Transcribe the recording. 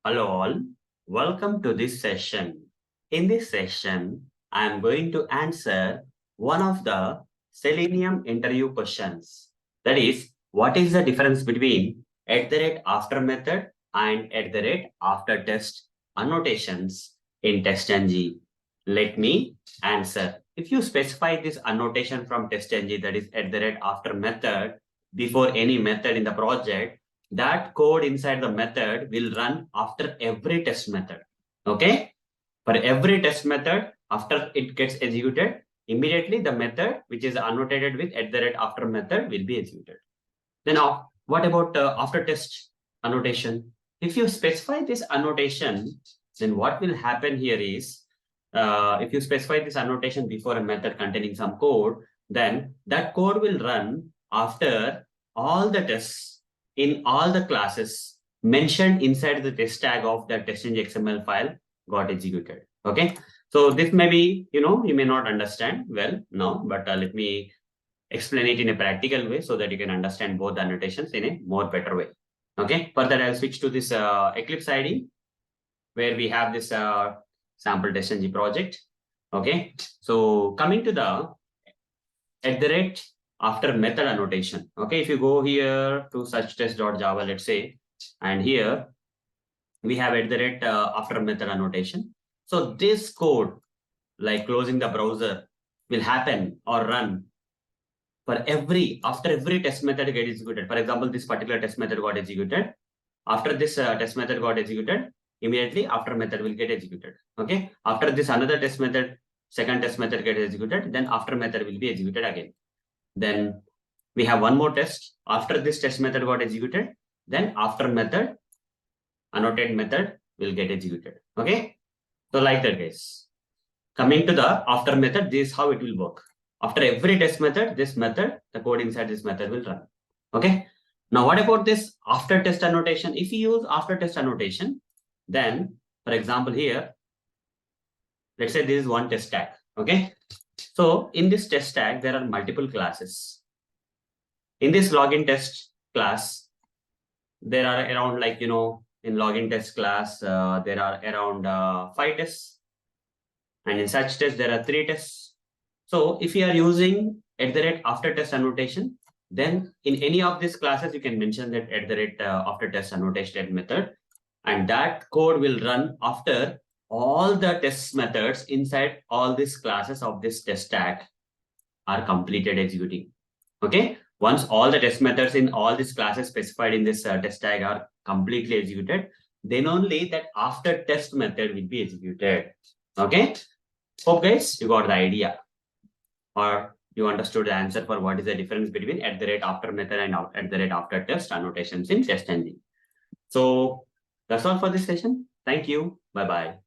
Hello all, welcome to this session. In this session, I am going to answer one of the Selenium interview questions. That is, what is the difference between @after method and @after test annotations in TestNG? Let me answer. If you specify this annotation from TestNG, that is @after method, before any method in the project, that code inside the method will run after every test method. Okay. For every test method, after it gets executed, immediately the method which is annotated with @after method will be executed. Then what about after test annotation? If you specify this annotation, then what will happen here is, if you specify this annotation before a method containing some code, then that code will run after all the tests in all the classes mentioned inside the test tag of the TestNG XML file got executed. Okay. So this may be, you may not understand well now, but let me explain it in a practical way so that you can understand both the annotations in a more better way. Okay. Further, I'll switch to this Eclipse ID where we have this sample TestNG project. Okay. So coming to the @after method annotation. Okay. If you go here to search test.java, let's say, and here we have @after method annotation. So this code, like closing the browser, will happen or run after every test method get executed. For example, this particular test method got executed. After this test method got executed, immediately after method will get executed. Okay. After this another test method, second test method get executed, then after method will be executed again. Then we have one more test. After this test method got executed, then after method, annotate method will get executed. Okay. So like that, guys. Coming to the after method, this is how it will work. After every test method, the code inside this method will run. Okay. Now, what about this after test annotation? If you use after test annotation, then, for example, here, let's say this is one test tag. Okay. So in this test tag, there are multiple classes. In this login test class, there are around in login test class, there are around 5 tests. And in such tests, there are 3 tests. So if you are using @after test annotation, then in any of these classes, you can mention that @after test annotation method. And that code will run after all the test methods inside all these classes of this test tag are completed executing. Okay. Once all the test methods in all these classes specified in this test tag are completely executed, then only that after test method will be executed. Okay. Hope guys, you got the idea or you understood the answer for what is the difference between @after method and @after test annotations in TestNG. So that's all for this session. Thank you. Bye-bye.